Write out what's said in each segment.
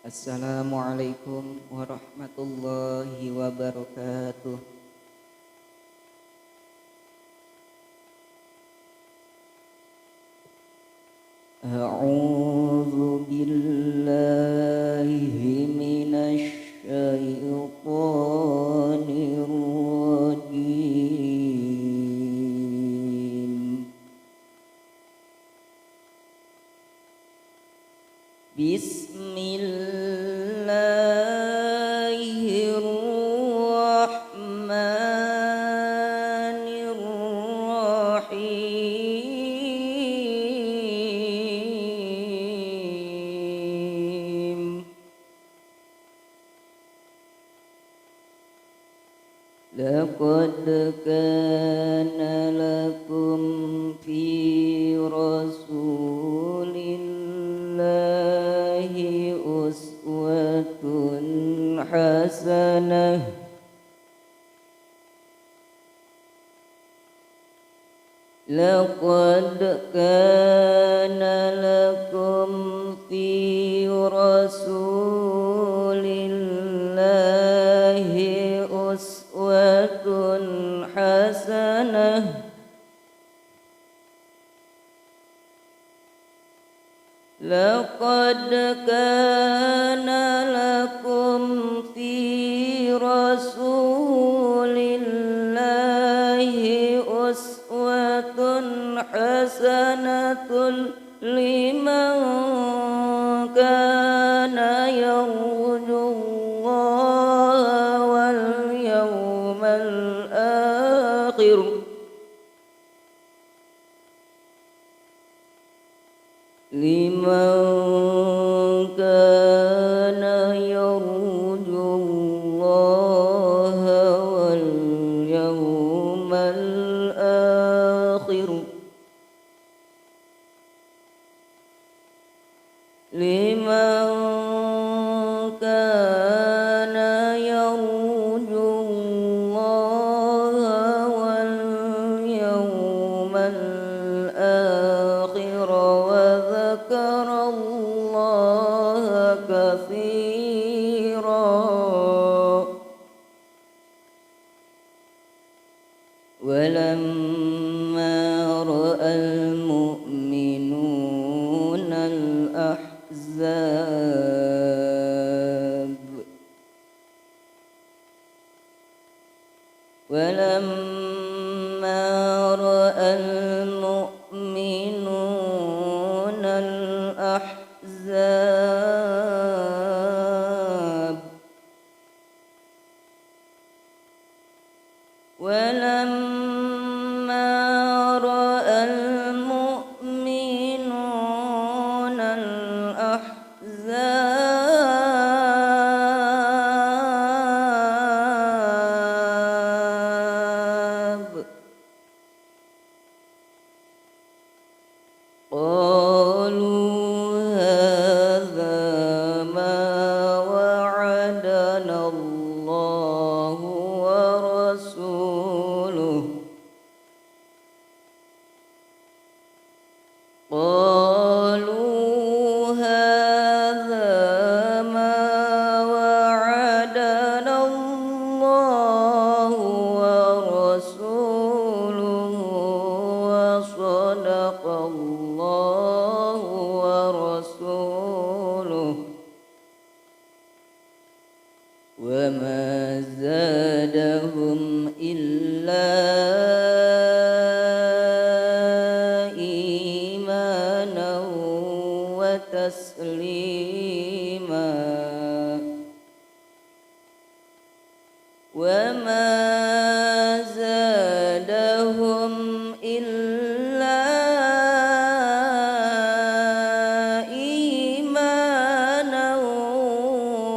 Assalamualaikum warahmatullahi wabarakatuh. A'udzu billahi minasy syaithanir rajim. Bismillahirrahmanirrahim. Laqad kana lakum fi rasulillahi uswatun hasanah. Laqad kana lakum fi rasulillahi uswatun hasanah. Laqad kana lakum fi rasulillahi uswatun hasanatun liman kana yarjullaha wal yawmal akhir. Liman kana yarjullaha wal yawmal akhir. Liman kana yarjullaha wal yawmal akhir wa dzakarallaha katsira. Walamma ra'al mu'minuna al-ahzab walamma ra'al mu'minuna al-ahzab walamma ra'al mu'minuna al-ahzab qalu hadza ma wa'adana Allahu wa rasuluhu. Qalu hadza ma wa'adana Allahu wa rasuluhu wa sadaqallahu wa rasuluhu. Wa ma zadahum illa imanan wa taslima. Wa ma zadahum illa imanan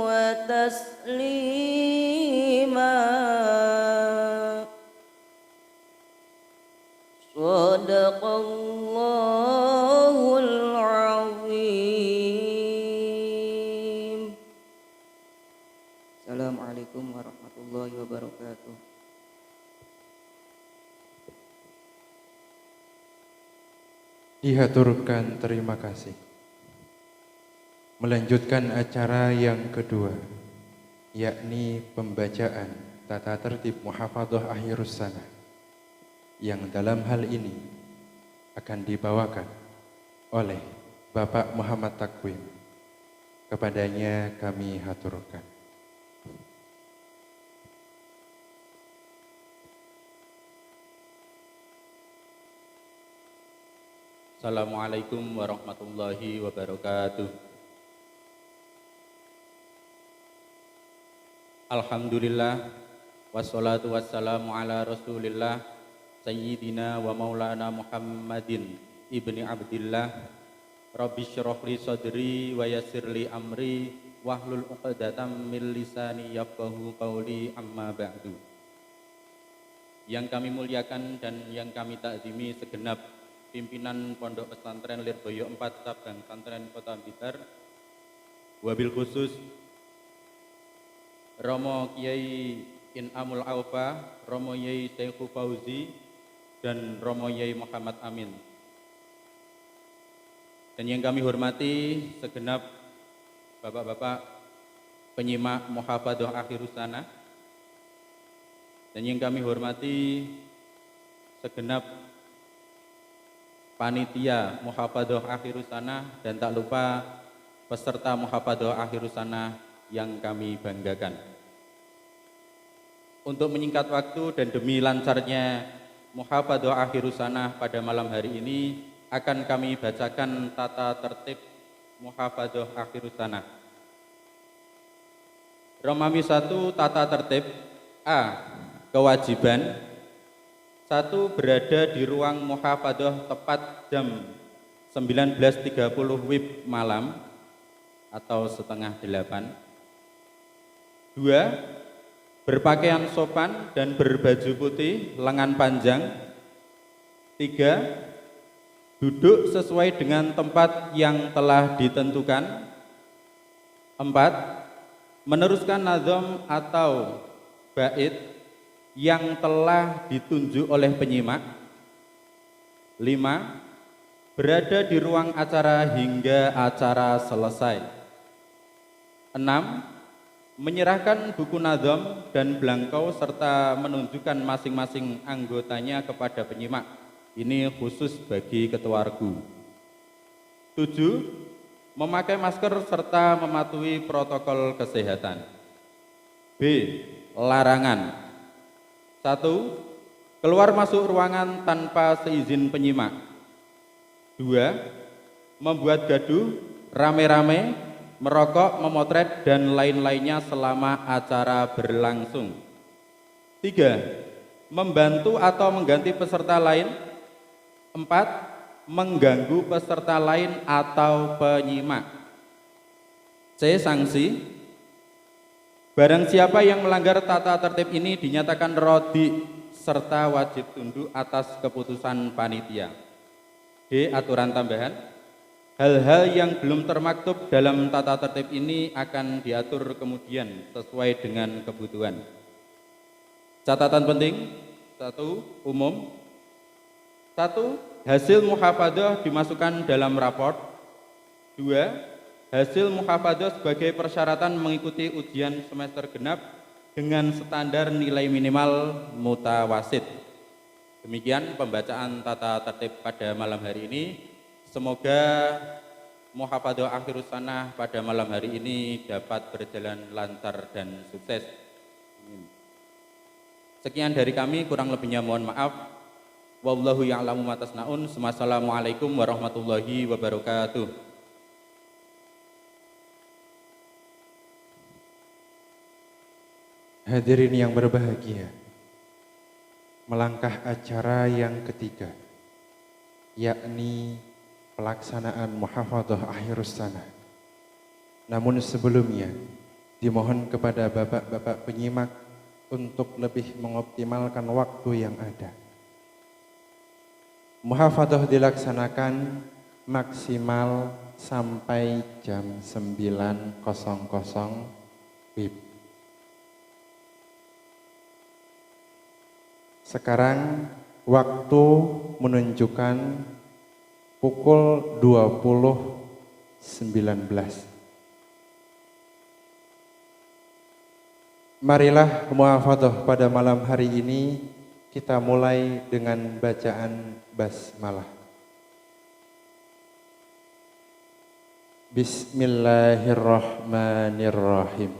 wa taslima. Shadaqallahul azim. Assalamualaikum warahmatullahi wabarakatuh. Dihaturkan terima kasih. melanjutkan acara yang kedua, yakni pembacaan tata tertib Muhafadzah Akhirus Sanah, yang dalam hal ini akan dibawakan oleh Bapak Muhammad Takwim. Kepadanya kami haturkan. Assalamualaikum warahmatullahi wabarakatuh. Alhamdulillah, wassalatu wassalamu ala rasulillah, sayyidina wa maulana Muhammadin ibni Abdillah. Rabbi syrahli sadri wa yassirli amri wahlul uqdatam min lisani yafqahu qawli, amma ba'du. Yang kami muliakan dan yang kami takzimi segenap pimpinan Pondok Pesantren Lirboyo 4 Cabang Pesantren Kota Blitar, wabil khusus Romo Kiai In'amul Aufa, Romo Yai Syekhu Fauzi, dan Romo Yai Muhammad Amin. Dan yang kami hormati segenap bapak-bapak penyimak Muhafadzah Akhirus Sanah, dan yang kami hormati segenap panitia Muhafadzah Akhirus Sanah, dan tak lupa peserta Muhafadzah Akhirus Sanah yang kami banggakan. Untuk menyingkat waktu dan demi lancarnya Muhafadzah Akhirus Sanah pada malam hari ini, akan kami bacakan tata tertib Muhafadzah Akhirus Sanah. Romawi 1, tata tertib. A. Kewajiban. 1. Berada di ruang muhafadzah tepat jam 19.30 WIB malam atau setengah 8. 2. Berpakaian sopan dan berbaju putih lengan panjang. 3. Duduk sesuai dengan tempat yang telah ditentukan. 4. Meneruskan nazam atau bait yang telah ditunjuk oleh penyimak. 5. Berada di ruang acara hingga acara selesai. 6. Menyerahkan buku nazam dan belangkau serta menunjukkan masing-masing anggotanya kepada penyimak. Ini khusus bagi ketua regu. 7. Memakai masker serta mematuhi protokol kesehatan. B. Larangan. 1. Keluar masuk ruangan tanpa seizin penyimak. 2. Membuat gaduh, rame-rame, merokok, memotret, dan lain-lainnya selama acara berlangsung. 3. Membantu atau mengganti peserta lain. 4. Mengganggu peserta lain atau penyimak. C. Sanksi. Barang siapa yang melanggar tata tertib ini dinyatakan rodi serta wajib tunduk atas keputusan panitia. D. Aturan tambahan. Hal-hal yang belum termaktub dalam tata tertib ini akan diatur kemudian sesuai dengan kebutuhan. Catatan penting. 1. Umum. 1. Hasil muhafadzah dimasukkan dalam raport. 2. Hasil muhafadzah sebagai persyaratan mengikuti ujian semester genap dengan standar nilai minimal mutawasid. Demikian pembacaan tata tertib pada malam hari ini. Semoga Muhafadzah Akhirus Sanah pada malam hari ini dapat berjalan lancar dan sukses. Sekian dari kami, kurang lebihnya mohon maaf. Wallahu ya'lamu ma tasnaun. Wassalamualaikum warahmatullahi wabarakatuh. Hadirin yang berbahagia, melangkah acara yang ketiga, yakni pelaksanaan Muhafadzah Akhirus Sanah. Namun sebelumnya, dimohon kepada bapak-bapak penyimak untuk lebih mengoptimalkan waktu yang ada. Muhafadzah dilaksanakan maksimal sampai jam 9.00 WIB. Sekarang waktu menunjukkan pukul 20.19. Marilah muhafadzah pada malam hari ini kita mulai dengan bacaan basmalah. Bismillahirrahmanirrahim.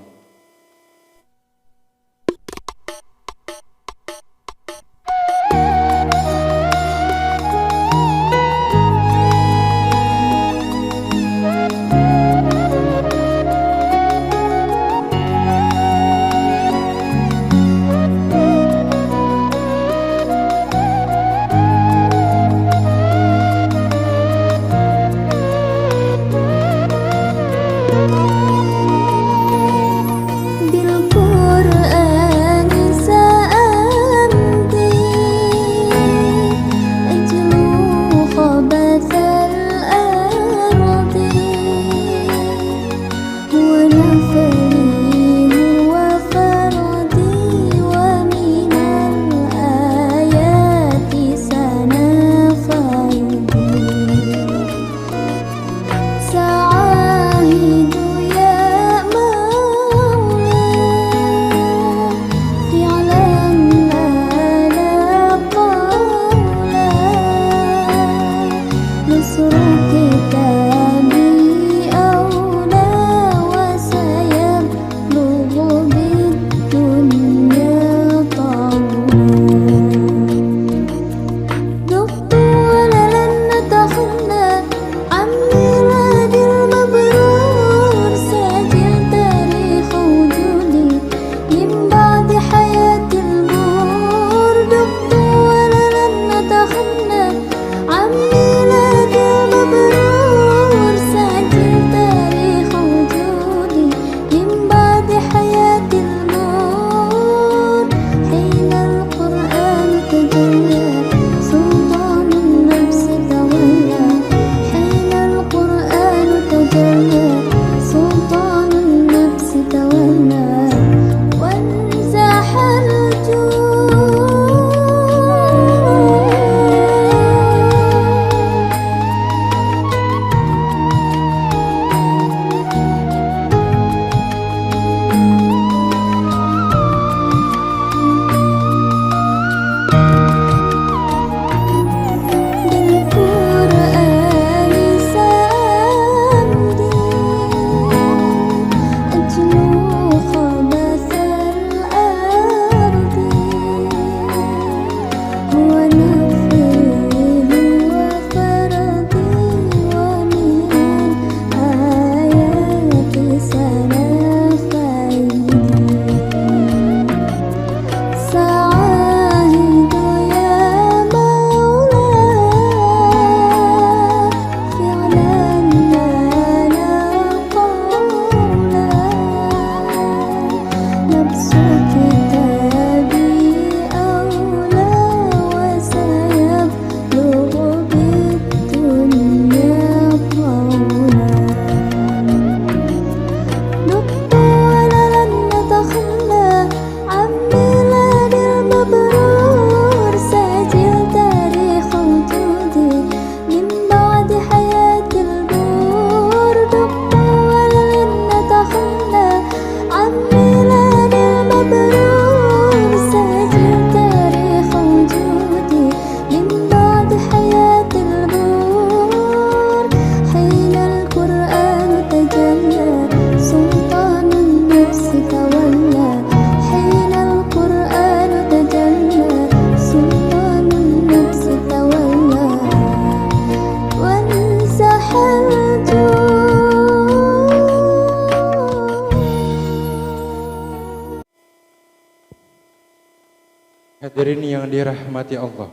Hadirin yang dirahmati Allah,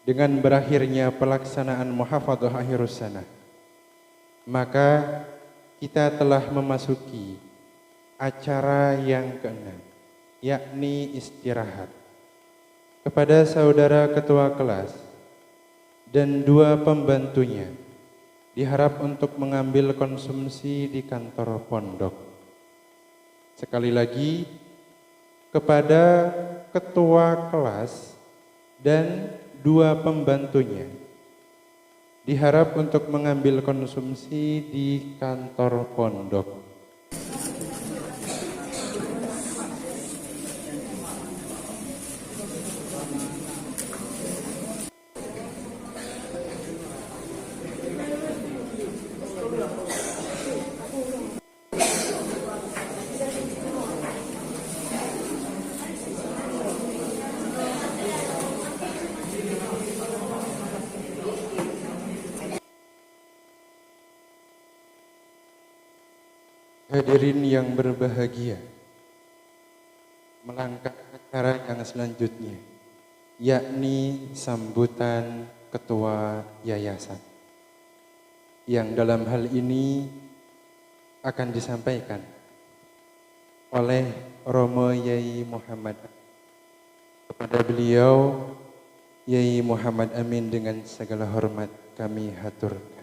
dengan berakhirnya pelaksanaan muhafadzah akhirus sanah, maka kita telah memasuki acara yang keenam, yakni istirahat. Kepada saudara ketua kelas dan dua pembantunya diharap untuk mengambil konsumsi di kantor pondok. Sekali lagi, kepada ketua kelas dan dua pembantunya diharap untuk mengambil konsumsi di kantor pondok. Hadirin yang berbahagia, melangkah acara yang selanjutnya, yakni sambutan Ketua Yayasan, yang dalam hal ini akan disampaikan oleh Romo Yai Muhammad. Kepada beliau, Yai Muhammad Amin, dengan segala hormat kami haturkan.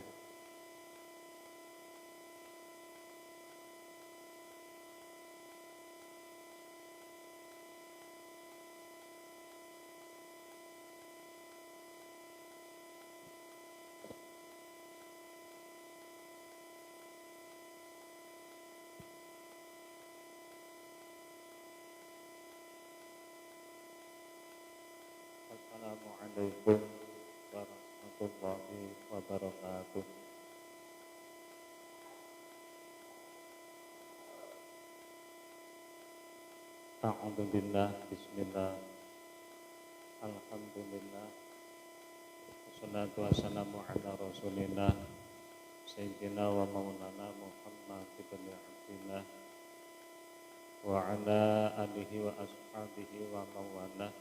Assalamualaikum warahmatullahi wabarakatuh. A'udzubillah, bismillah, alhamdulillah, wassalatu wassalamu ala rasulillah, sayyidina wa maulana Muhammad ibn Abdillah, wa ala alihi wa ashabihi wa mawalah.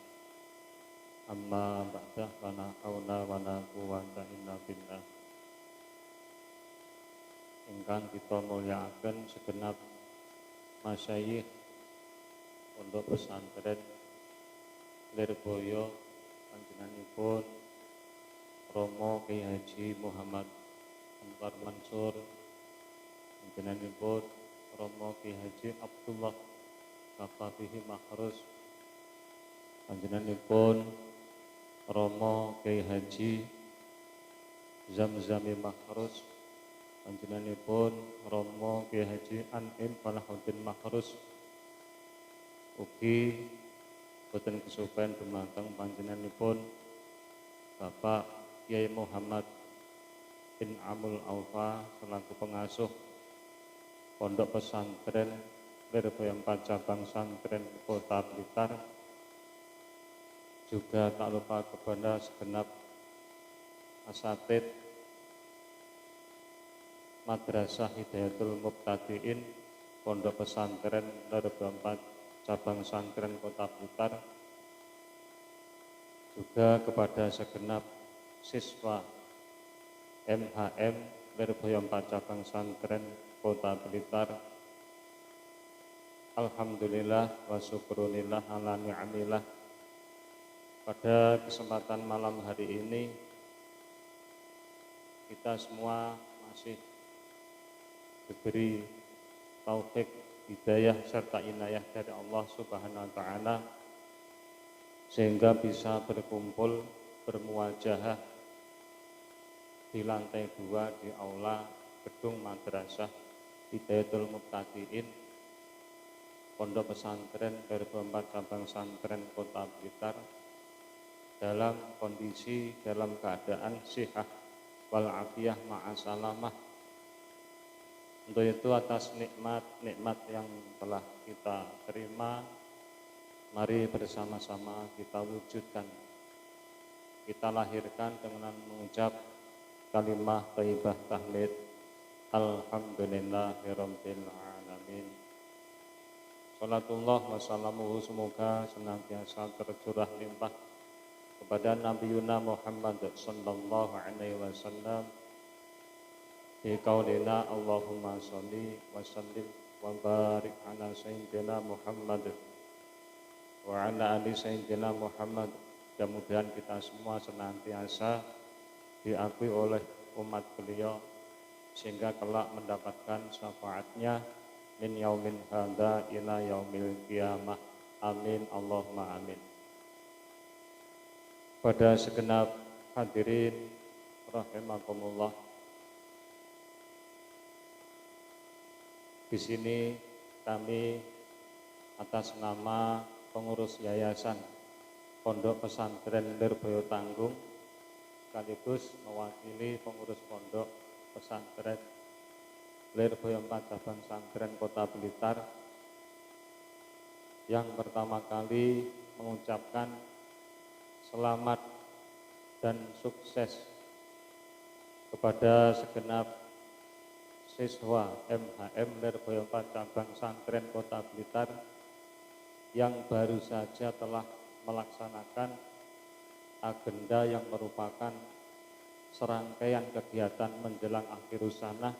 Amma ba'dah, wala haula wala quwwata illa billah. Ingkang kita mulyakaken segenap masyayikh Pondok Pesantren Lirboyo, panjenenganipun Romo Kyai Haji Muhammad Anwar Mansur, panjenenganipun Romo Kyai Haji Abdullah Kafabihi Mahrus, panjenenganipun Romo Kyai Haji Zamzami Mahrus, panjenenganipun Romo Kyai Haji An'im Falahuddin Mahrus, ugi boten kesupen dumateng panjenenganipun Bapak Kyai Muhammad bin Amul Aufa selaku pengasuh Pondok Pesantren Lirboyo 4 Cabang Santren Kota Blitar. Juga tak lupa kepada segenap asatid Madrasah Hidayatul Mubtadiin Pondok Pesantren Lirboyo 4 Cabang Santren Kota Blitar. Juga kepada segenap siswa MHM Lirboyo 4 Cabang Santren Kota Blitar. Alhamdulillah wa syukrunillah ala ni'amillah. Pada kesempatan malam hari ini kita semua masih diberi taufik, hidayah serta inayah dari Allah Subhanahu wa taala sehingga bisa berkumpul bermuajahah di lantai 2 di aula gedung Madrasah Hidayatul Mubtadiin Pondok Pesantren Lirboyo 4 Cabang Santren Kota Blitar dalam kondisi, dalam keadaan sihat wal afiyah ma'asalamah. Untuk itu atas nikmat yang telah kita terima, mari bersama-sama kita wujudkan, kita lahirkan dengan mengucap kalimah thayyibah tahmid alhamdulillahirabbil alamin. Salatullah wa salamuhu, semoga senantiasa tercurah limpah kepada Nabi Yuna Muhammad sallallahu alaihi wasallam di qaulina Allahumma sholli wa sallim wa barik ala sayyidina Muhammad wa ala ali sayyidina Muhammad. Mudah-mudahan kita semua senantiasa diakui oleh umat beliau sehingga kelak mendapatkan syafaatnya min yaumin hadza ila yaumil qiyamah. Amin Allahumma amin. Pada segenap hadirin rahimakumullah, di sini kami atas nama pengurus yayasan Pondok Pesantren Lirboyo Tanggung sekaligus mewakili pengurus Pondok Pesantren Lirboyo 4 Cabang Santren Kota Blitar yang pertama kali mengucapkan selamat dan sukses kepada segenap siswa MHM Lirboyo 4 cabang Santren Kota Blitar yang baru saja telah melaksanakan agenda yang merupakan serangkaian kegiatan menjelang akhirus sanah,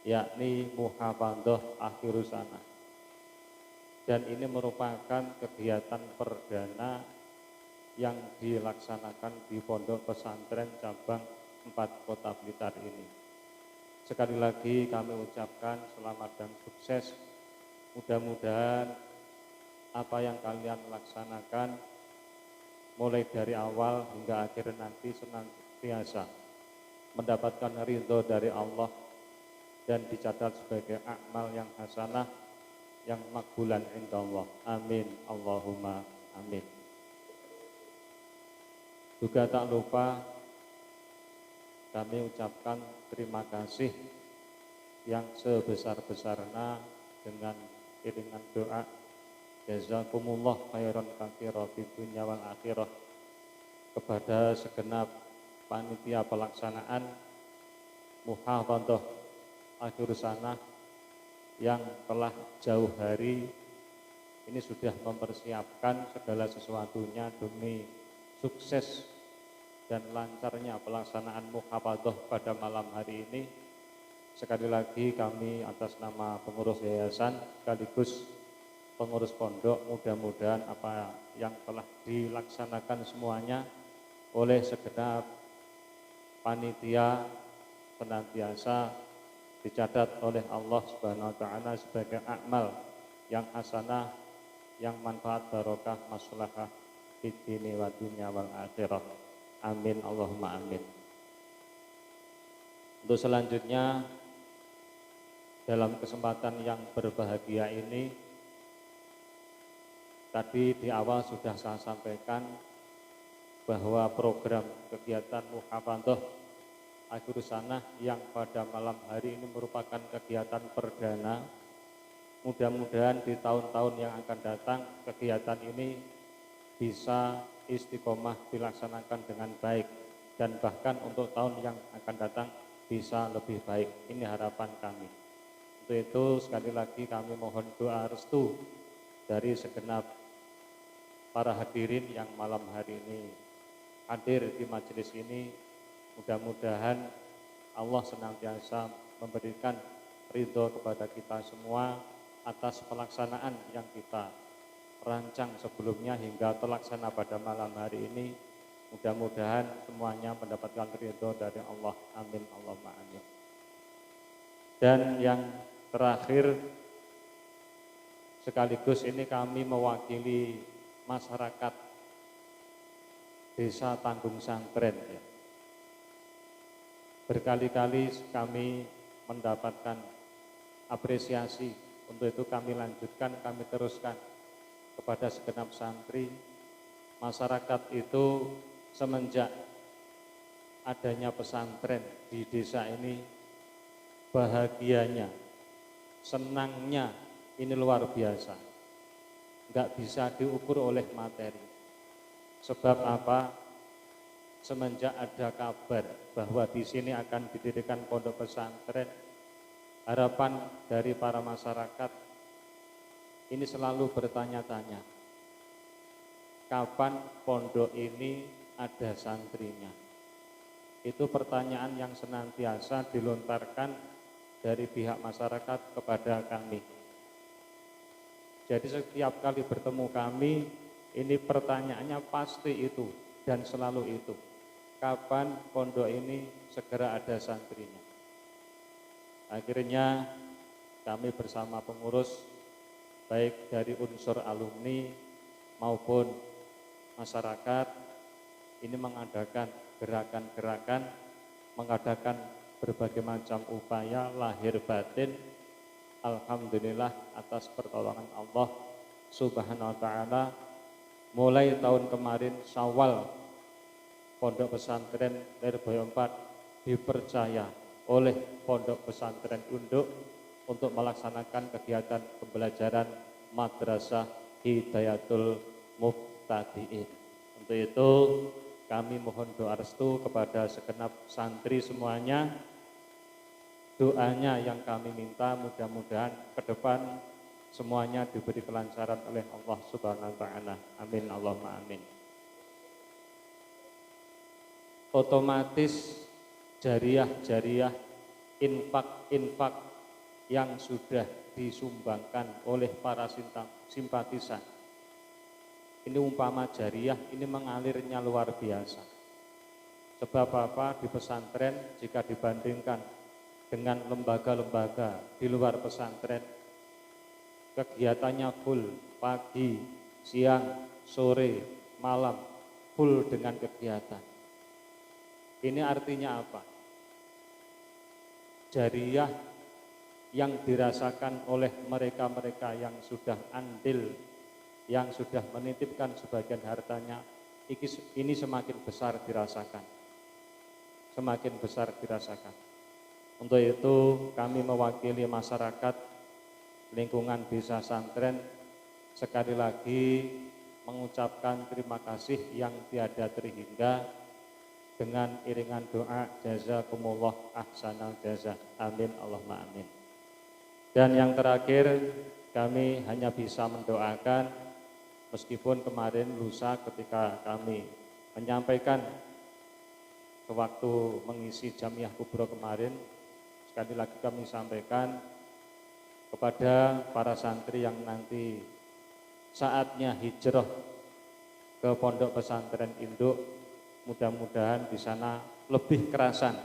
yakni Muhafadzah akhirus sanah. Dan ini merupakan kegiatan perdana yang dilaksanakan di Pondok Pesantren Cabang 4 Kota Blitar ini. Sekali lagi kami ucapkan selamat dan sukses. Mudah-mudahan apa yang kalian laksanakan mulai dari awal hingga akhir nanti senantiasa mendapatkan ridho dari Allah dan dicatat sebagai amal yang hasanah yang makbulan indallah. Amin Allahumma amin. Juga tak lupa kami ucapkan terima kasih yang sebesar-besarnya dengan iringan doa jazakumullah khairan katsira fid dunya wal akhirah kepada segenap panitia pelaksanaan Muhafadzah akhirus sanah yang telah jauh hari ini sudah mempersiapkan segala sesuatunya demi sukses dan lancarnya pelaksanaan Muhafadzah pada malam hari ini. Sekali lagi kami atas nama pengurus yayasan sekaligus pengurus pondok, mudah-mudahan apa yang telah dilaksanakan semuanya oleh segenap panitia senantiasa dicatat oleh Allah Subhanahu wa taala sebagai amal yang hasanah, yang manfaat barokah maslahah fid dini wa dunya wal akhirah. Amin Allahumma amin. Untuk selanjutnya dalam kesempatan yang berbahagia ini, tadi di awal sudah saya sampaikan bahwa program kegiatan Muhafadzah akhirus sanah yang pada malam hari ini merupakan kegiatan perdana. Mudah-mudahan di tahun-tahun yang akan datang kegiatan ini bisa istiqomah dilaksanakan dengan baik dan bahkan untuk tahun yang akan datang bisa lebih baik. Ini harapan kami. Untuk itu sekali lagi kami mohon doa restu dari segenap para hadirin yang malam hari ini hadir di majelis ini. Mudah-mudahan Allah senantiasa memberikan ridho kepada kita semua atas pelaksanaan yang kita rancang sebelumnya hingga terlaksana pada malam hari ini. Mudah-mudahan semuanya mendapatkan ridho dari Allah. Amin Allahumma amin. Dan yang terakhir sekaligus ini kami mewakili masyarakat Desa Tanggung Santren ya. Berkali-kali kami mendapatkan apresiasi, untuk itu kami lanjutkan, kami teruskan kepada segenap santri. Masyarakat itu semenjak adanya pesantren di desa ini, bahagianya, senangnya ini luar biasa. Enggak bisa diukur oleh materi. Sebab apa? Semenjak ada kabar bahwa di sini akan didirikan pondok pesantren, harapan dari para masyarakat ini selalu bertanya-tanya, kapan pondok ini ada santrinya? Itu pertanyaan yang senantiasa dilontarkan dari pihak masyarakat kepada kami. Jadi setiap kali bertemu kami, ini pertanyaannya pasti itu dan selalu itu. Kapan pondok ini segera ada santrinya? Akhirnya kami bersama pengurus baik dari unsur alumni maupun masyarakat ini mengadakan gerakan-gerakan, mengadakan berbagai macam upaya lahir batin. Alhamdulillah atas pertolongan Allah Subhanahu wa taala, mulai tahun kemarin Syawal Pondok Pesantren Lirboyo 4 dipercaya oleh Pondok Pesantren Induk untuk melaksanakan kegiatan pembelajaran Madrasah Hidayatul Muftadiin. Untuk itu kami mohon doa restu kepada segenap santri semuanya doanya yang kami minta mudah-mudahan ke depan semuanya diberi kelancaran oleh Allah Subhanahu wa taala. Amin Allahumma amin. Otomatis jariah-jariah, infak-infak yang sudah disumbangkan oleh para simpatisan. Ini umpama jariah, ini mengalirnya luar biasa. Sebab apa? Di pesantren jika dibandingkan dengan lembaga-lembaga di luar pesantren, kegiatannya full, pagi, siang, sore, malam, full dengan kegiatan. Ini artinya apa? Jariah yang dirasakan oleh mereka-mereka yang sudah andil, yang sudah menitipkan sebagian hartanya, ini semakin besar dirasakan. Semakin besar dirasakan. Untuk itu kami mewakili masyarakat lingkungan desa Santren sekali lagi mengucapkan terima kasih yang tiada terhingga dengan iringan doa jazakumullah ahsanal jazaa. Amin Allahumma amin. Dan yang terakhir kami hanya bisa mendoakan, meskipun kemarin lusa ketika kami menyampaikan ke waktu mengisi Jamiah Kubro kemarin, sekali lagi kami sampaikan kepada para santri yang nanti saatnya hijrah ke pondok pesantren induk, mudah-mudahan di sana lebih kerasan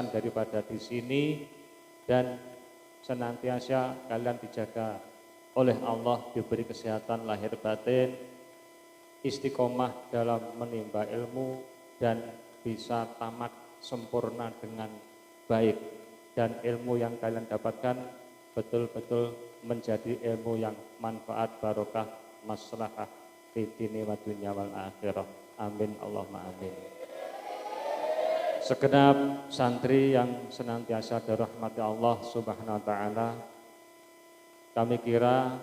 daripada di sini, dan senantiasa kalian dijaga oleh Allah, diberi kesehatan lahir batin, istiqomah dalam menimba ilmu, dan bisa tamat sempurna dengan baik, dan ilmu yang kalian dapatkan betul-betul menjadi ilmu yang manfaat, barokah, maslahah fi dini wa dunya wal akhirah. Amin Allahumma amin. Segenap santri yang senantiasa dirahmati Allah Subhanahu wa taala, kami kira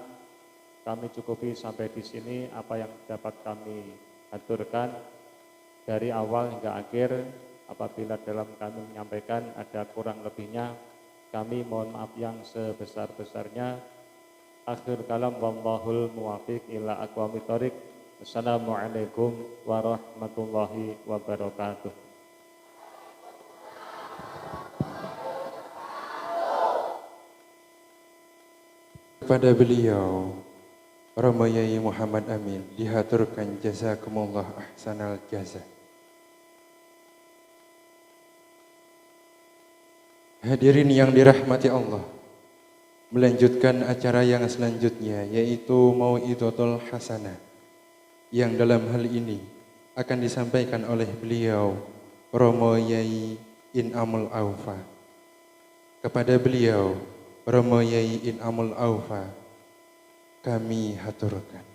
kami cukupi sampai di sini apa yang dapat kami aturkan dari awal hingga akhir. Apabila dalam kami menyampaikan ada kurang lebihnya, kami mohon maaf yang sebesar-besarnya. Akhir kalam, wallahul muwafiq ila aqwamit thoriq. Assalamualaikum warahmatullahi wabarakatuh. Kepada beliau Romo Yai Muhammad Amin dihaturkan jazakumullah ahsanal jazaa. Hadirin yang dirahmati Allah, melanjutkan acara yang selanjutnya yaitu Mau'izatul Hasanah, yang dalam hal ini akan disampaikan oleh beliau Romo Yai In'amul Aufa. Kepada beliau Romo Yai In'amul Aufa kami haturkan.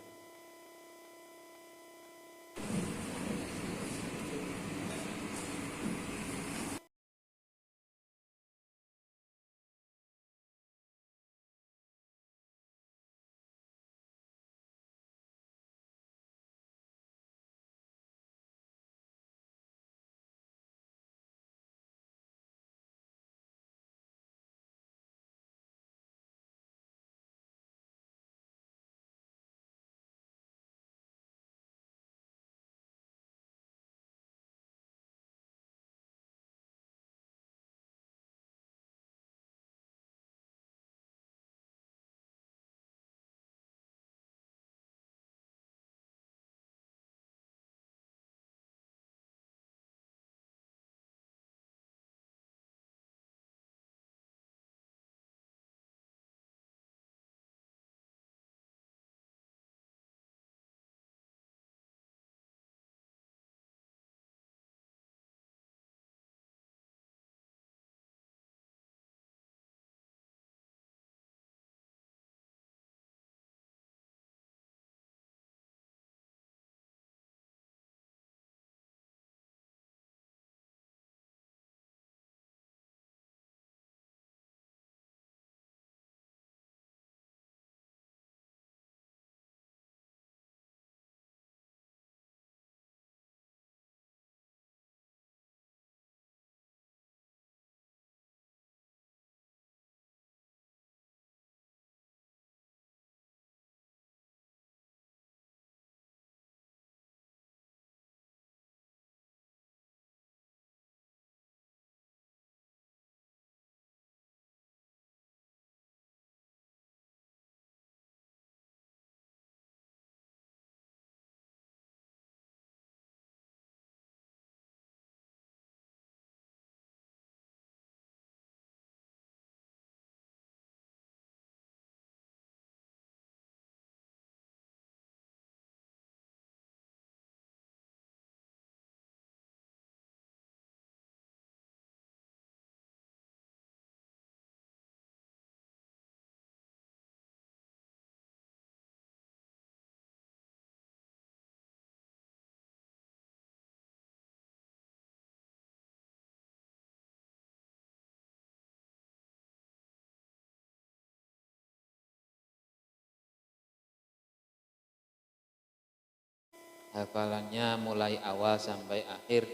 hafalannya mulai awal sampai akhir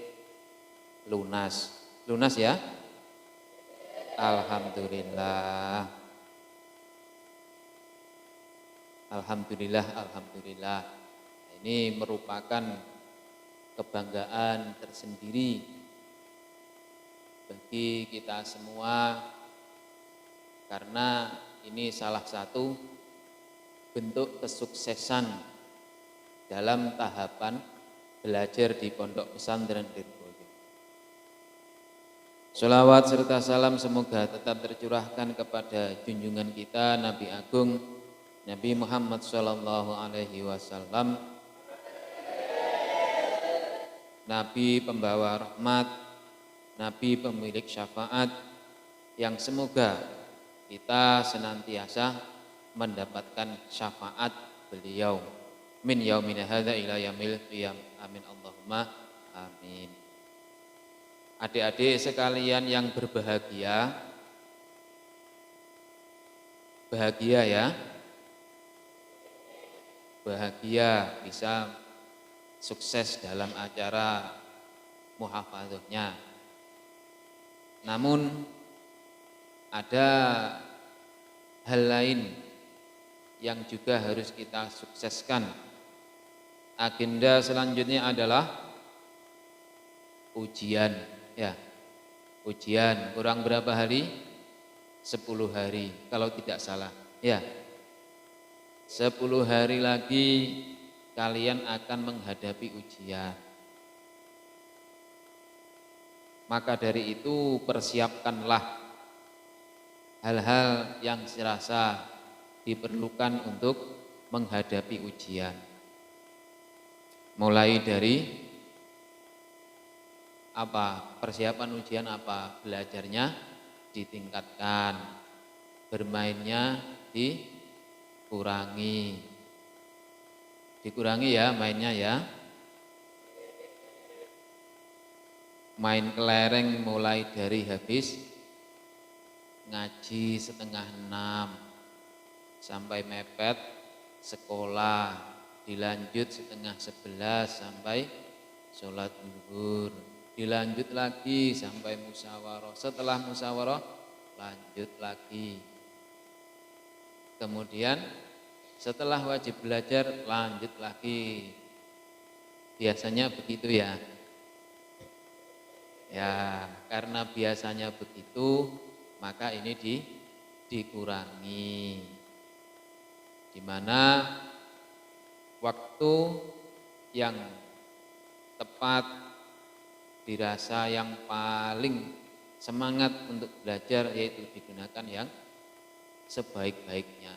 lunas. Lunas ya? Alhamdulillah. Alhamdulillah, alhamdulillah. Ini merupakan kebanggaan tersendiri bagi kita semua karena ini salah satu bentuk kesuksesan dalam tahapan belajar di Pondok Pesantren Lirboyo. Sholawat serta salam semoga tetap tercurahkan kepada junjungan kita Nabi Agung Nabi Muhammad Sallallahu Alaihi Wasallam, Nabi pembawa rahmat, Nabi pemilik syafaat, yang semoga kita senantiasa mendapatkan syafaat beliau min yaumina hadza ila yaumil qiyam. Amin Allahumma amin. Adik-adik sekalian yang berbahagia, bahagia ya, bahagia bisa sukses dalam acara muhafadzahnya. Namun ada hal lain yang juga harus kita sukseskan. Agenda selanjutnya adalah ujian ya. Ujian kurang berapa hari? 10 hari kalau tidak salah ya. 10 hari lagi kalian akan menghadapi ujian. Maka dari itu persiapkanlah hal-hal yang serasa diperlukan untuk menghadapi ujian. Mulai dari apa? Persiapan ujian apa? Belajarnya ditingkatkan, bermainnya dikurangi. Dikurangi ya mainnya ya. Main kelereng mulai dari habis ngaji setengah 6 sampai mepet sekolah, dilanjut setengah 11 sampai sholat zuhur, dilanjut lagi sampai musyawarah, setelah musyawarah lanjut lagi, kemudian setelah wajib belajar lanjut lagi. Biasanya begitu ya. Ya, karena biasanya begitu, maka ini dikurangi. Di mana waktu yang tepat dirasa yang paling semangat untuk belajar yaitu digunakan yang sebaik-baiknya.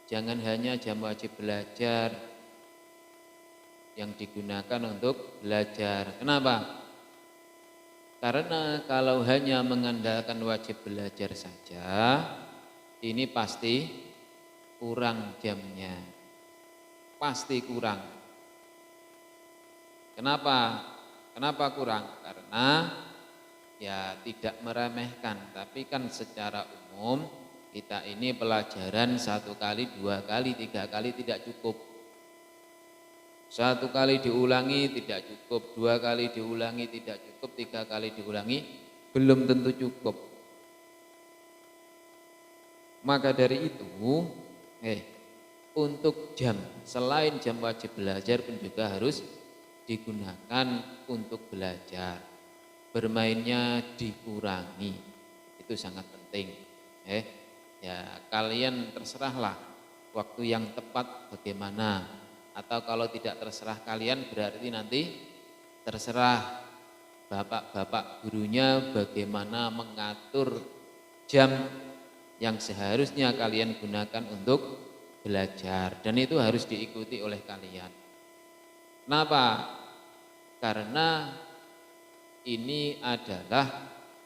Jangan hanya jam wajib belajar yang digunakan untuk belajar. Kenapa? Karena kalau hanya mengandalkan wajib belajar saja, ini pasti kurang jamnya. Pasti kurang. Kenapa? Kenapa kurang? Karena ya tidak meremehkan, tapi kan secara umum kita ini pelajaran 1 kali, 2 kali, 3 kali tidak cukup. 1 kali diulangi tidak cukup, 2 kali diulangi tidak cukup, 3 kali diulangi belum tentu cukup. Maka dari itu, untuk jam selain jam wajib belajar pun juga harus digunakan untuk belajar. Bermainnya dikurangi, itu sangat penting. Ya kalian terserahlah waktu yang tepat bagaimana. Atau kalau tidak terserah kalian berarti nanti terserah bapak-bapak gurunya bagaimana mengatur jam yang seharusnya kalian gunakan untuk belajar. Dan itu harus diikuti oleh kalian. Kenapa? Karena ini adalah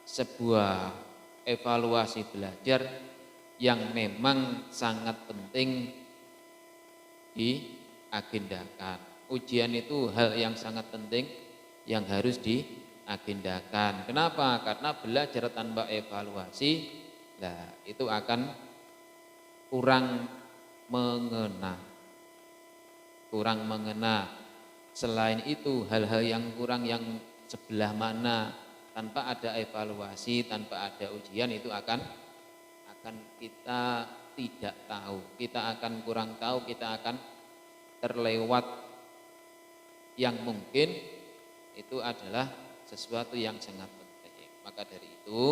sebuah evaluasi belajar yang memang sangat penting diagendakan. Ujian itu hal yang sangat penting yang harus diagendakan. Kenapa? Karena belajar tanpa evaluasi, nah itu akan kurang mengena. Kurang mengena. Selain itu hal-hal yang kurang yang sebelah mana tanpa ada evaluasi, tanpa ada ujian itu akan kita tidak tahu, kita akan kurang tahu, kita akan terlewat yang mungkin itu adalah sesuatu yang sangat penting. Maka dari itu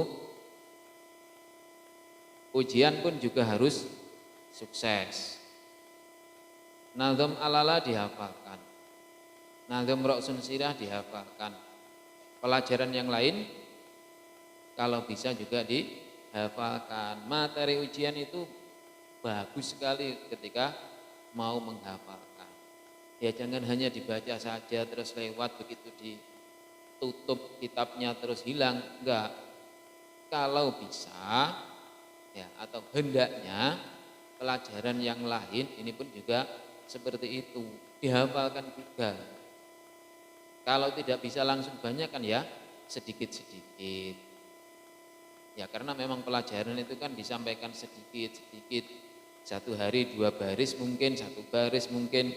ujian pun juga harus sukses. Nazm alala dihafalkan, nazm roksun sirah dihafalkan, pelajaran yang lain kalau bisa juga dihafalkan. Materi ujian itu bagus sekali ketika mau menghafalkan. Ya jangan hanya dibaca saja terus lewat, begitu ditutup kitabnya terus hilang, enggak. Kalau bisa ya atau hendaknya pelajaran yang lain ini pun juga seperti itu, dihafalkan juga. Kalau tidak bisa langsung banyak kan ya sedikit-sedikit. Ya karena memang pelajaran itu kan disampaikan sedikit-sedikit. Satu hari 2 baris mungkin, 1 baris mungkin.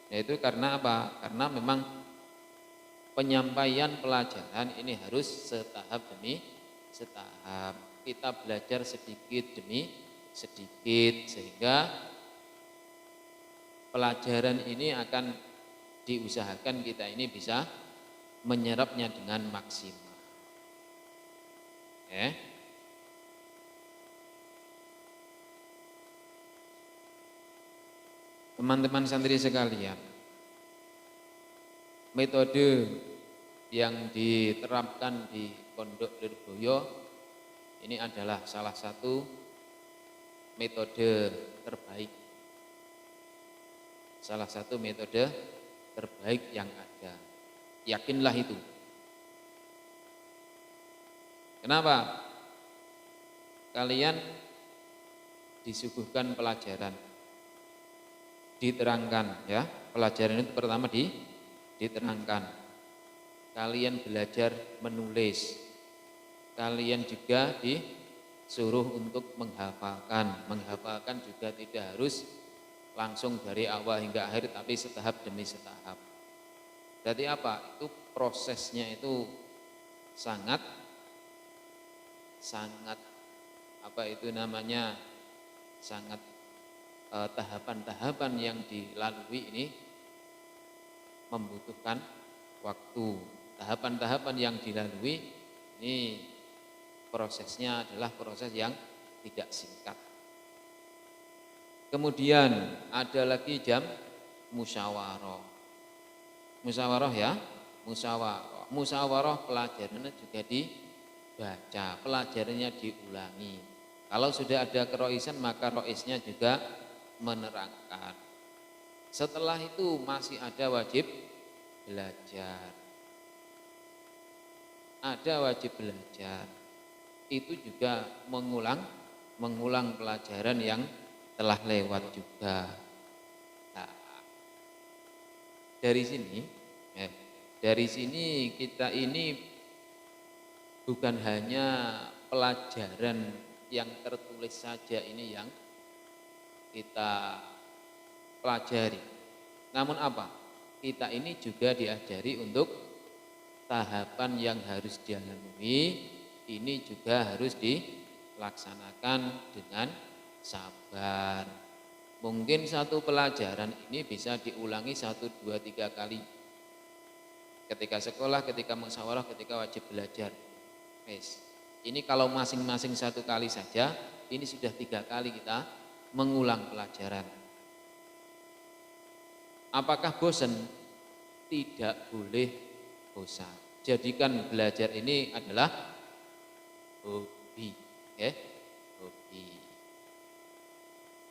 Nah itu karena apa? Karena memang penyampaian pelajaran ini harus setahap demi setahap. Kita belajar sedikit demi sedikit sehingga pelajaran ini akan diusahakan kita ini bisa menyerapnya dengan maksimal. Teman-teman santri sekalian, metode yang diterapkan di Pondok Lirboyo ini adalah salah satu metode terbaik. Salah satu metode terbaik yang ada. Yakinlah itu. Kenapa? Kalian disuguhkan pelajaran, diterangkan ya. Pelajaran itu pertama diterangkan. Kalian belajar menulis. Kalian juga disuruh untuk menghafalkan. Menghafalkan juga tidak harus langsung dari awal hingga akhir, tapi setahap demi setahap. Jadi apa? Itu prosesnya itu sangat apa itu namanya? Sangat tahapan-tahapan yang dilalui ini membutuhkan waktu. Tahapan-tahapan yang dilalui ini prosesnya adalah proses yang tidak singkat. Kemudian ada lagi jam musyawarah. Musyawarah ya, musyawarah. Musyawarah pelajarannya juga dibaca, pelajarannya diulangi. Kalau sudah ada keroisan maka roisnya juga menerangkan. Setelah itu masih ada wajib belajar. Ada wajib belajar. Itu juga mengulang pelajaran yang telah lewat juga. Nah, dari sini kita ini bukan hanya pelajaran yang tertulis saja ini yang kita pelajari. Namun apa? Kita ini juga diajari untuk tahapan yang harus dilalui, ini juga harus dilaksanakan dengan sabar. Mungkin satu pelajaran ini bisa diulangi 1, 2, 3 kali. Ketika sekolah, ketika musyawarah, ketika wajib belajar. Ini kalau masing-masing 1 kali saja, ini sudah 3 kali kita mengulang pelajaran. Apakah bosan? Tidak boleh bosan. Jadikan belajar ini adalah hobi, ya, hobi.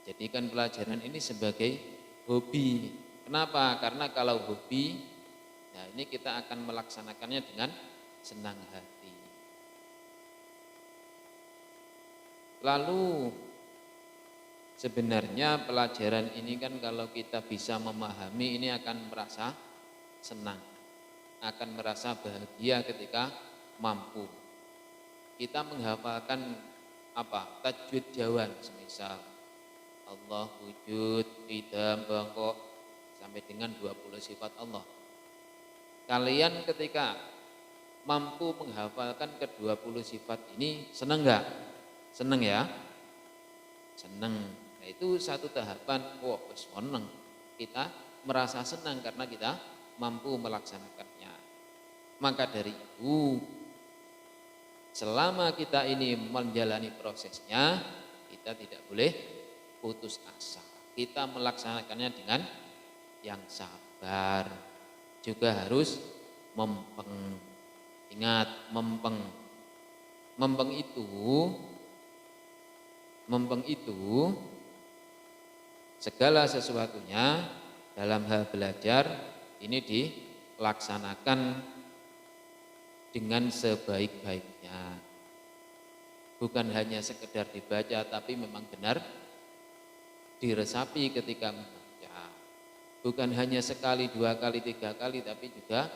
Jadikan pelajaran ini sebagai hobi. Kenapa? Karena kalau hobi, nah ini kita akan melaksanakannya dengan senang hati. Lalu sebenarnya pelajaran ini kan kalau kita bisa memahami ini akan merasa senang, akan merasa bahagia ketika mampu. Kita menghafalkan apa? Tajwid Jawan semisal Allah wujud, idam, bangkok sampai dengan 20 sifat Allah. Kalian ketika mampu menghafalkan ke-20 sifat ini seneng nggak? Seneng ya? Seneng. Nah, itu satu tahapan, wah seneng. Kita merasa senang karena kita mampu melaksanakannya. Maka dari itu, selama kita ini menjalani prosesnya, kita tidak boleh putus asa. Kita melaksanakannya dengan yang sabar. Juga harus mempeng. Ingat, mempeng. Mempeng itu segala sesuatunya dalam hal belajar ini dilaksanakan dengan sebaik-baiknya. Bukan hanya sekedar dibaca, tapi memang benar diresapi ketika membaca. Bukan hanya sekali, 2 kali, 3 kali, tapi juga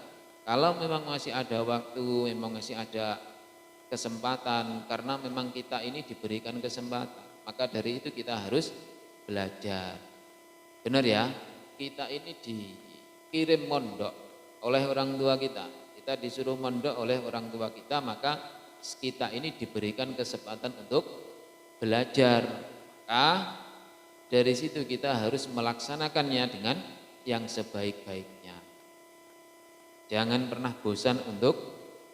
kalau memang masih ada waktu, memang masih ada kesempatan, karena memang kita ini diberikan kesempatan, maka dari itu kita harus belajar. Benar ya, kita ini dikirim mondok oleh orang tua kita disuruh mondok oleh orang tua kita, maka kita ini diberikan kesempatan untuk belajar. Maka dari situ kita harus melaksanakannya dengan yang sebaik-baiknya. Jangan pernah bosan untuk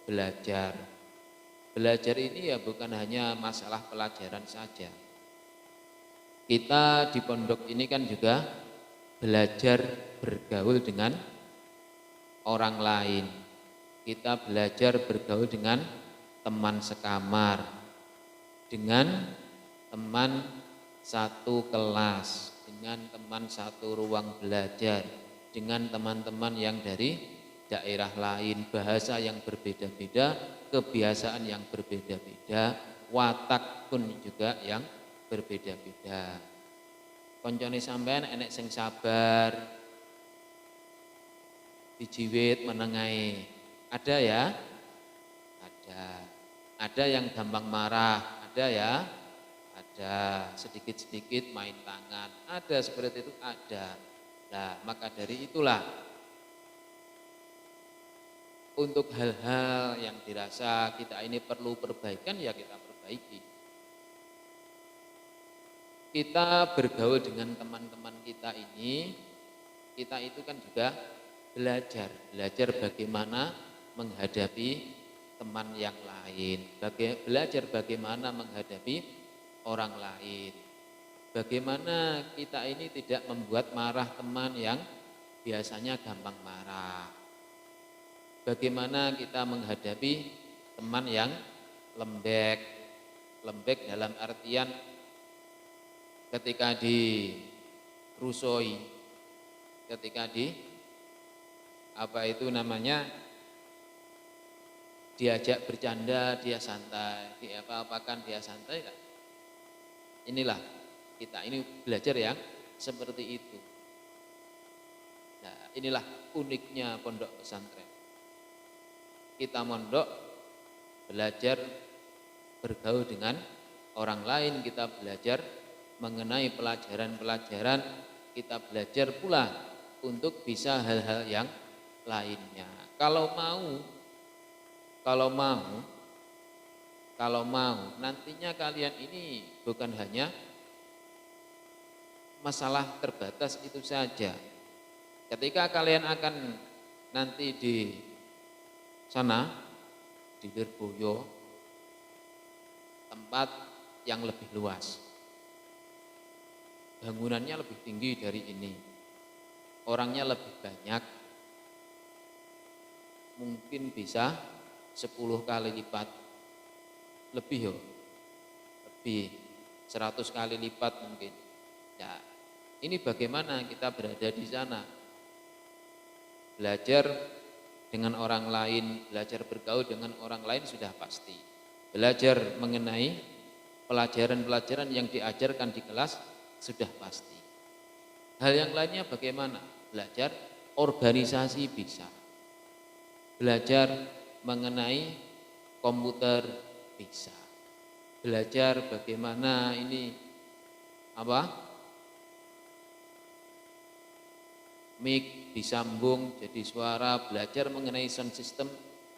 belajar. Belajar ini ya bukan hanya masalah pelajaran saja. Kita di pondok ini kan juga belajar bergaul dengan orang lain. Kita belajar bergaul dengan teman sekamar, dengan teman satu kelas, dengan teman satu ruang belajar, dengan teman-teman yang dari daerah lain, bahasa yang berbeda-beda, kebiasaan yang berbeda-beda, watak pun juga yang berbeda-beda. Koncone sampean enek sing sabar, dijiwit menengai, ada ya? Ada. Ada yang gampang marah, ada ya? Ada. Sedikit-sedikit main tangan, ada seperti itu, ada. Nah, maka dari itulah untuk hal-hal yang dirasa kita ini perlu perbaikan, ya kita perbaiki. Kita bergaul dengan teman-teman kita ini, kita itu kan juga belajar bagaimana menghadapi teman yang lain, belajar bagaimana menghadapi orang lain. Bagaimana kita ini tidak membuat marah teman yang biasanya gampang marah. Bagaimana kita menghadapi teman yang lembek. Lembek dalam artian ketika dirusoi, ketika diajak bercanda dia santai, diapa-apakan dia santai. Inilah kita ini belajar yang seperti itu. Nah, inilah uniknya pondok pesantren. Kita mondok belajar bergaul dengan orang lain, kita belajar mengenai pelajaran-pelajaran, kita belajar pula untuk bisa hal-hal yang lainnya. Kalau mau nantinya kalian ini bukan hanya masalah terbatas itu saja. Ketika kalian akan nanti di sana di Lirboyo, tempat yang lebih luas, bangunannya lebih tinggi dari ini, orangnya lebih banyak, mungkin bisa 10 kali lipat lebih, lebih 100 kali lipat mungkin. Ya, ini bagaimana kita berada di sana, belajar dengan orang lain, belajar bergaul dengan orang lain sudah pasti. Belajar mengenai pelajaran-pelajaran yang diajarkan di kelas sudah pasti. Hal yang lainnya bagaimana? Belajar organisasi bisa. Belajar mengenai komputer bisa. Belajar bagaimana ini mic disambung jadi suara, belajar mengenai sound system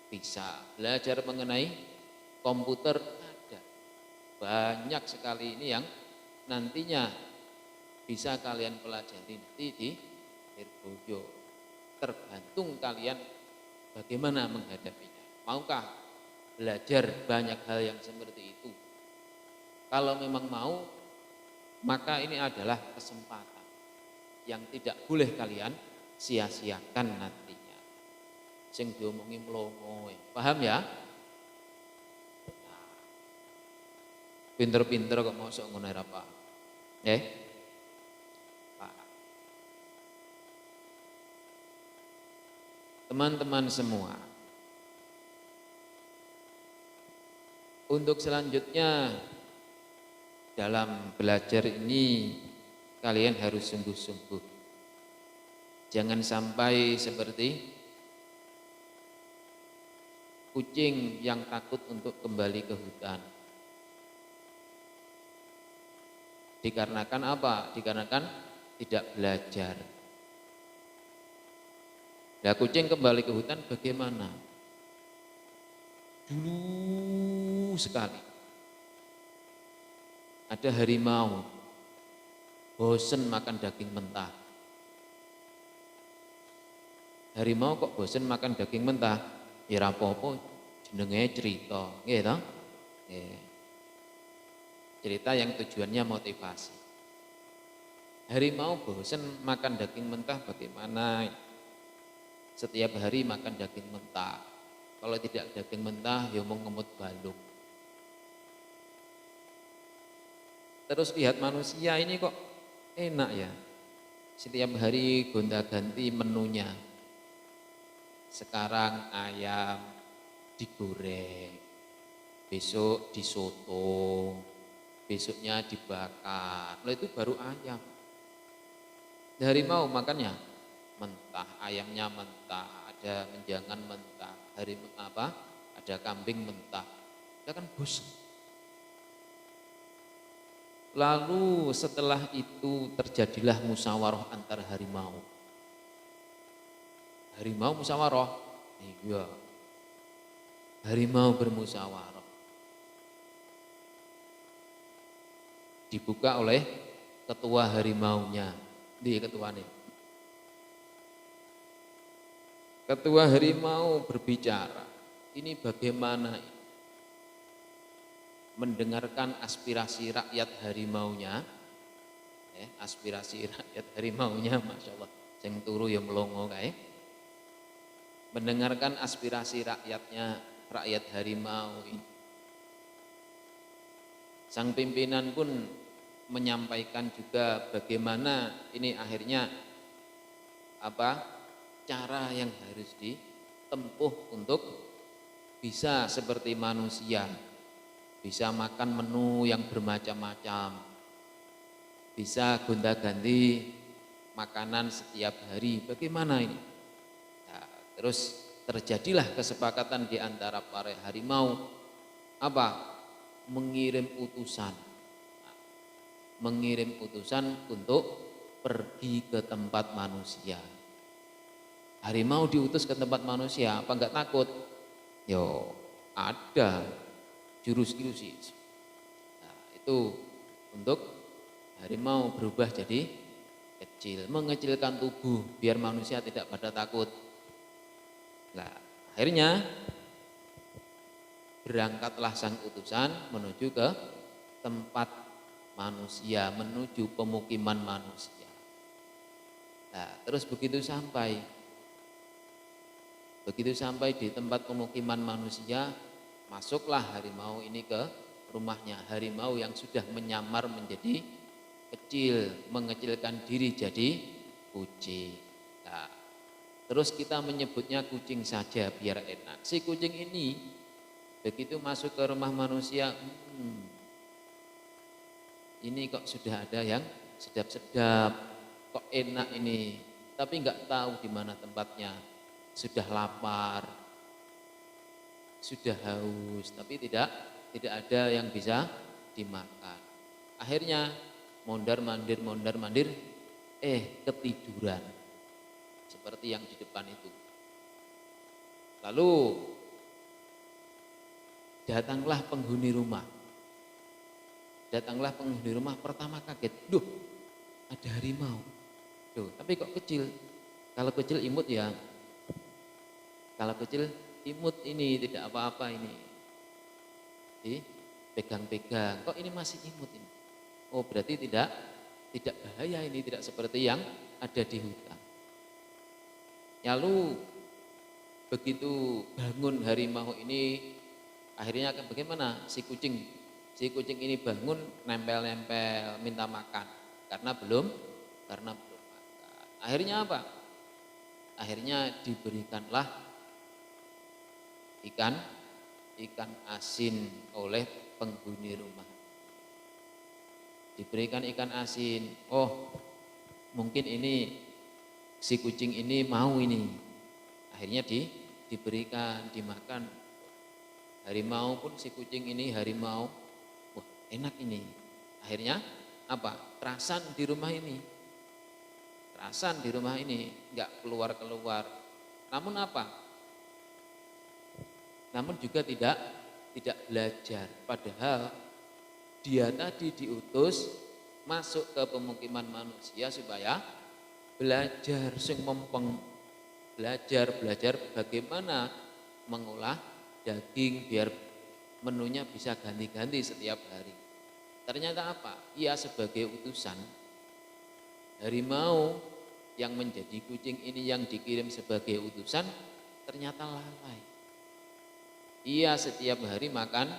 bisa, belajar mengenai komputer ada. Banyak sekali ini yang nantinya bisa kalian pelajari nanti di Lirboyo. Tergantung kalian bagaimana menghadapinya. Maukah belajar banyak hal yang seperti itu? Kalau memang mau, maka ini adalah kesempatan yang tidak boleh kalian sia-siakan nantinya. Sing diomongi mlongo, paham ya? Pinter-pinter kok mau sok ngono ora paham. Nggih? Paham. Teman-teman semua, untuk selanjutnya dalam belajar ini kalian harus sungguh-sungguh. Jangan sampai seperti kucing yang takut untuk kembali ke hutan. Dikarenakan apa? Dikarenakan tidak belajar. Nah, kucing kembali ke hutan bagaimana? Dulu sekali ada harimau bosen makan daging mentah. Harimau kok bosen makan daging mentah? Ya ora apa-apa, jenenge cerita, nggih to? Nggih. Cerita yang tujuannya motivasi. Harimau bosen makan daging mentah bagaimana? Setiap hari makan daging mentah. Kalau tidak daging mentah, ya mau ngemut balung. Terus lihat manusia ini kok enak ya. Setiap hari gonta-ganti menunya. Sekarang ayam digoreng, besok disoto, besoknya dibakar. Lalu itu baru ayam. Harimau makannya mentah, ayamnya mentah, ada menjangan mentah, ada kambing mentah. Kita kan bosan. Lalu setelah itu terjadilah musyawarah antar harimau. Harimau musyawarah, iya. Harimau bermusyawarah. Dibuka oleh ketua harimaunya. Di ketuanya. Ketua harimau berbicara. Ini bagaimana ini? Mendengarkan aspirasi rakyat harimaunya, aspirasi rakyat harimaunya, masya Allah, sing turu ya melongo kae. Mendengarkan aspirasi rakyatnya, rakyat harimau ini. Sang pimpinan pun menyampaikan juga bagaimana ini akhirnya cara yang harus ditempuh untuk bisa seperti manusia. Bisa makan menu yang bermacam-macam, bisa gonta-ganti makanan setiap hari. Bagaimana ini? Nah, terus terjadilah kesepakatan di antara para harimau mengirim utusan, untuk pergi ke tempat manusia. Harimau diutus ke tempat manusia, apa enggak takut? Yo, ada jurus-jurus. Nah, itu untuk harimau berubah jadi kecil, mengecilkan tubuh biar manusia tidak pada takut. Nah, akhirnya berangkatlah sang utusan menuju ke tempat manusia, menuju pemukiman manusia. Nah, terus begitu sampai di tempat pemukiman manusia, masuklah harimau ini ke rumahnya. Harimau yang sudah menyamar menjadi kecil, mengecilkan diri jadi kucing. Nah, terus kita menyebutnya kucing saja biar enak. Si kucing ini begitu masuk ke rumah manusia, ini kok sudah ada yang sedap-sedap, kok enak ini, tapi nggak tahu di mana tempatnya. Sudah lapar, sudah haus, tapi tidak ada yang bisa dimakan. Akhirnya mondar mandir, ketiduran. seperti yang di depan itu. Lalu datanglah penghuni rumah. Datanglah penghuni rumah, pertama kaget, duh ada harimau. Duh, tapi kok kecil? Kalau kecil imut ya. Kalau kecil imut ini, tidak apa-apa ini. Pegang-pegang, kok ini masih imut ini? Oh berarti tidak bahaya ini, tidak seperti yang ada di hutan. Lalu begitu bangun harimau ini, akhirnya akan bagaimana? Si kucing ini bangun nempel-nempel minta makan karena belum makan. Akhirnya apa? Akhirnya diberikanlah ikan asin oleh penghuni rumah. Diberikan ikan asin. Oh, mungkin ini si kucing ini mau ini. Akhirnya diberikan, dimakan. Harimau pun si kucing ini harimau. Wah, enak ini. Akhirnya apa? Terasan di rumah ini. Terasan di rumah ini, enggak keluar-keluar. Namun apa? Namun juga tidak belajar. Padahal dia tadi diutus masuk ke pemukiman manusia supaya belajar sing mempeng, belajar bagaimana mengolah daging biar menunya bisa ganti-ganti setiap hari. Ternyata apa? Ia sebagai utusan harimau yang menjadi kucing ini yang dikirim sebagai utusan ternyata lalai. Ia setiap hari makan,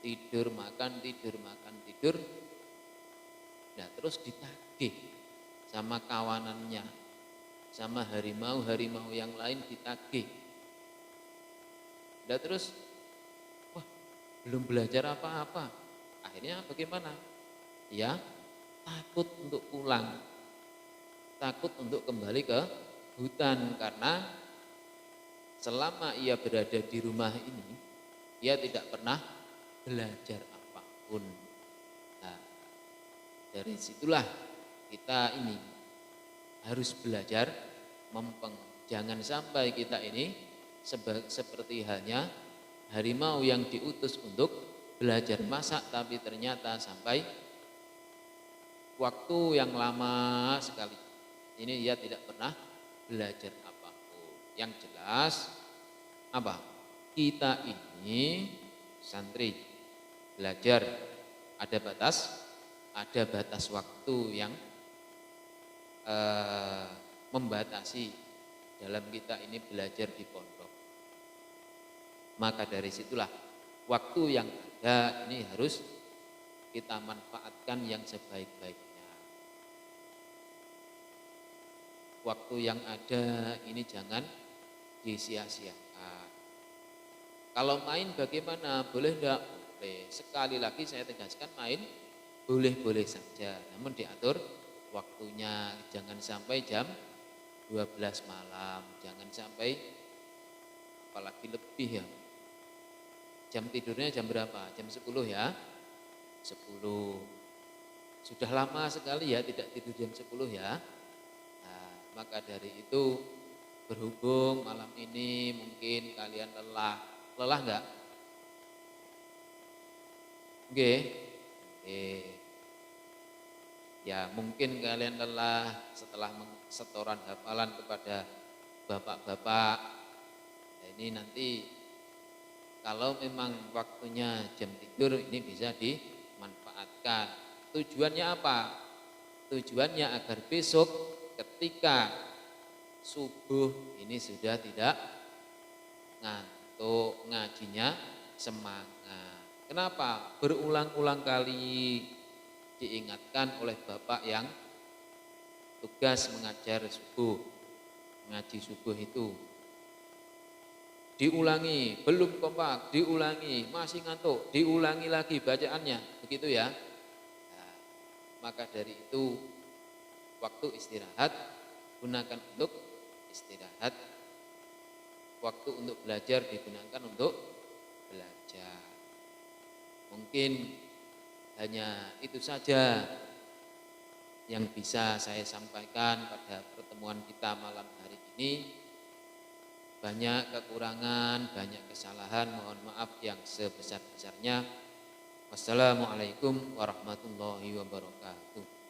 tidur. Nah terus ditagih sama kawanannya, sama harimau yang lain ditagih. Nah terus, wah belum belajar apa-apa. Akhirnya bagaimana? Ya takut untuk pulang, takut untuk kembali ke hutan karena selama ia berada di rumah ini, ia tidak pernah belajar apapun. Nah, dari situlah kita ini harus belajar mempeng. Jangan sampai kita ini seperti halnya harimau yang diutus untuk belajar masak, tapi ternyata sampai waktu yang lama sekali ini ia tidak pernah belajar apapun. Yang jelas apa? Kita ini santri belajar ada batas waktu yang membatasi dalam kita ini belajar di pondok. Maka dari situlah waktu yang ada ini harus kita manfaatkan yang sebaik-baiknya. Waktu yang ada ini jangan disia-siakan. Kalau main bagaimana? Boleh enggak? Boleh. Sekali lagi saya tegaskan, main boleh-boleh saja. Namun diatur waktunya, jangan sampai jam 12 malam, jangan sampai apalagi lebih ya. Jam tidurnya jam berapa? Jam 10 ya? 10. Sudah lama sekali ya tidak tidur jam 10 ya. Nah, maka dari itu berhubung malam ini mungkin kalian lelah enggak? Oke. Ya mungkin kalian lelah setelah setoran hafalan kepada bapak-bapak. Nah, ini nanti kalau memang waktunya jam tidur ini bisa dimanfaatkan. Tujuannya apa? Tujuannya agar besok ketika subuh ini sudah tidak ngantuk, ngajinya semangat. Kenapa? Berulang-ulang kali diingatkan oleh bapak yang tugas mengajar subuh, ngaji subuh itu. Diulangi, belum kompak, diulangi, masih ngantuk, diulangi lagi bacaannya, begitu ya. Nah, maka dari itu waktu istirahat gunakan untuk istirahat, waktu untuk belajar digunakan untuk belajar. Mungkin hanya itu saja yang bisa saya sampaikan pada pertemuan kita malam hari ini. Banyak kekurangan, banyak kesalahan, mohon maaf yang sebesar-besarnya. Wassalamualaikum warahmatullahi wabarakatuh.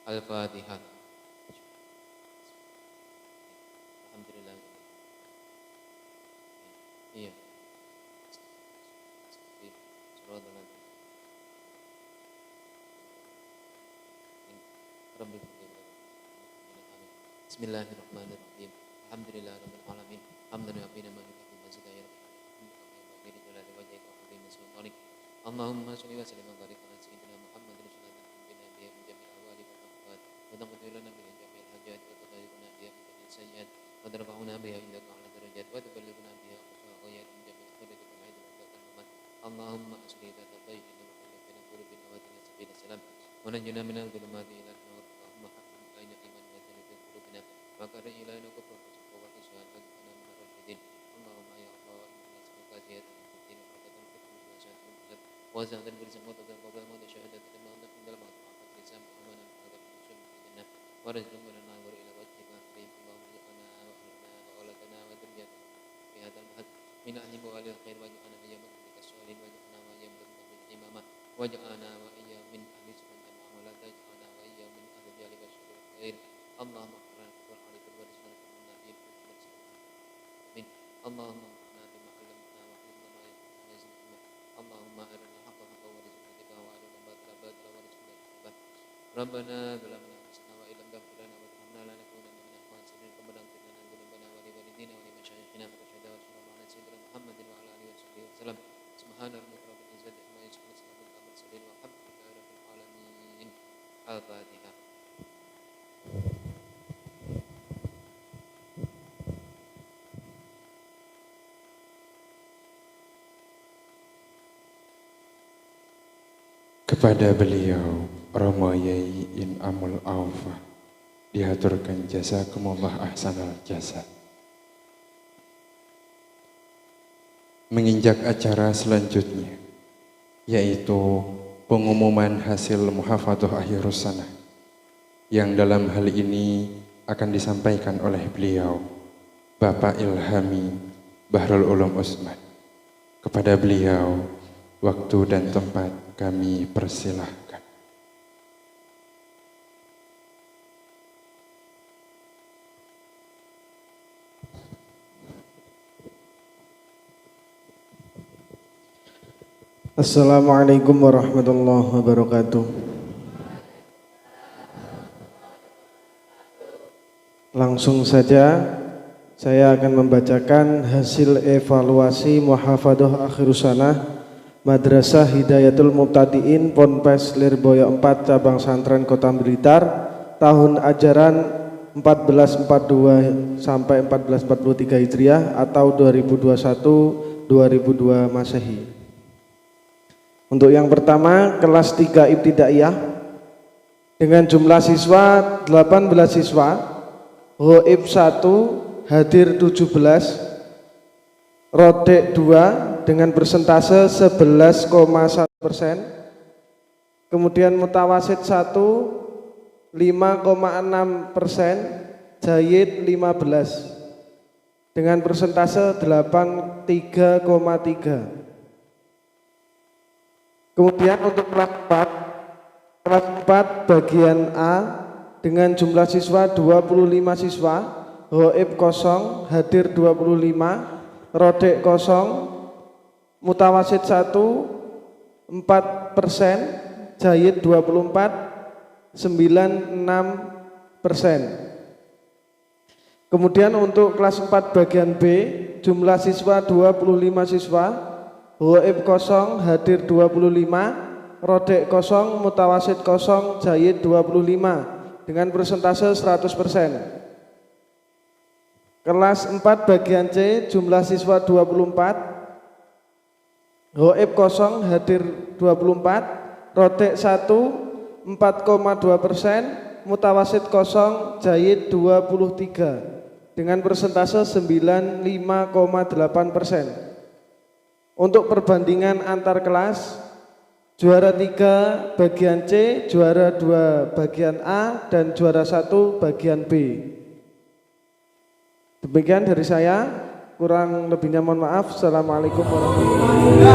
Al-Fatihah. Alhamdulillah. Iya. Bismillahirrahmanirrahim. Alhamdulillah rabbil alamin. Hamdan wa bina man yuhibbu wa yazid. Allahumma shalli wa sallim wa barik ala sayyidina Muhammadin sallallahu alaihi wa sallam min awali wa akhir. Wa taqabbal lana min jami'il hajat wa taqabbal biha min jami'is sayyi'at wa tarfa'una biha indaka ala darajat wa tuballighuna biha aqsa ghayat min jami'il khairat wa aidil wa Allahumma asli tatabayyana wa qulubina qulubina wa tina sabila salam wa najina minal dhulumati ila nur. Allahumma haqqin aina iman wa tanfid qulubina wa qari ilaina kufur wa isyan wa ana min ar-rasyidin. Allahumma ya Allah inna nas'aluka ziyadatan fid din wa qadam fid dunya wa sa'atan wa za'atan bil samawati wa qabla ma tashahadat lima anna min al ma'at wa qadam wa man hadha min shay'in fil jannah wa rizqun min an-nar ila wajhika karim. Allahumma ja'alna wa ahlana wa auladana wa dhurriyyatana fi hadzal mahad min ahli wa alil khair wa ja'alna iyyakum min as-solihin wa ja'alna wa iyyakum min imama wa ja'alna wa iyyakum min ahli sunnah wa la taj'alna wa iyyakum min ahli jali wa syurur khair. Allahumma qur'an wa alaikum wa rizqan min nabiyyin min Allahumma anna bima 'allamtana wa 'allimna ma yanfa'una wa zidna. Allahumma arina haqqa haqqa wa rizqna ittiba'a wa arina batila batila wa rizqna ijtinaba. Rabbana zalamna anfusana wa illam taghfir lana wa tarhamna lanakunanna minal khasirin. Rabbana ighfir lana dhunubana wa li walidina wa li mashayikhina wa syuhada wa sallallahu ala sayyidina Muhammadin wa ala alihi wa sahbihi wasallam. Subhana rabbika rabbil izzati amma yasifun wa salamun alal mursalin walhamdulillahi rabbil alamin. Al-Fatihah. Kepada beliau Romo Yai In'amul Aufa dihaturkan jazakumullah ahsanal jasa. Menginjak acara selanjutnya, yaitu pengumuman hasil muhafadzah akhirus sanah, yang dalam hal ini akan disampaikan oleh beliau Bapak Ilhami Bahrul Ulum Utsman. Kepada beliau waktu dan tempat kami persilahkan. Assalamualaikum warahmatullahi wabarakatuh. Langsung saja saya akan membacakan hasil evaluasi muhafadzah akhirus sanah Madrasah Hidayatul Mubtadiin Ponpes Lirboyo 4 Cabang Santren Kota Blitar tahun ajaran 1442 sampai 1443 Hijriah atau 2021-2002 Masehi. Untuk yang pertama, kelas 3 Ibtidaiyah dengan jumlah siswa 18 siswa, Ghaib 1, hadir 17, Rodek 2 dengan persentase 11,1%, kemudian Mutawasid 1 5,6%, Jayid 15 dengan persentase 83,3%. Kemudian untuk kelas 4 bagian A dengan jumlah siswa 25 siswa, Ghaib 0, hadir 25, Rodek 0, Mutawasid 1 4%, Jayid 24, 96%. Kemudian untuk kelas 4 bagian B, jumlah siswa 25 siswa, Ghaib 0, hadir 25, Rodek 0, Mutawasid 0, Jayid 25 dengan persentase 100%. Kelas 4 bagian C, jumlah siswa 24, Ghaib 0, hadir 24, Rodek 1, 4,2%, mutawasid kosong, jayid 23 dengan persentase 95,8%. Untuk perbandingan antar kelas, juara 3 bagian C, juara 2 bagian A, dan juara 1 bagian B. Demikian dari saya, kurang lebihnya mohon maaf. Assalamualaikum warahmatullahi wabarakatuh.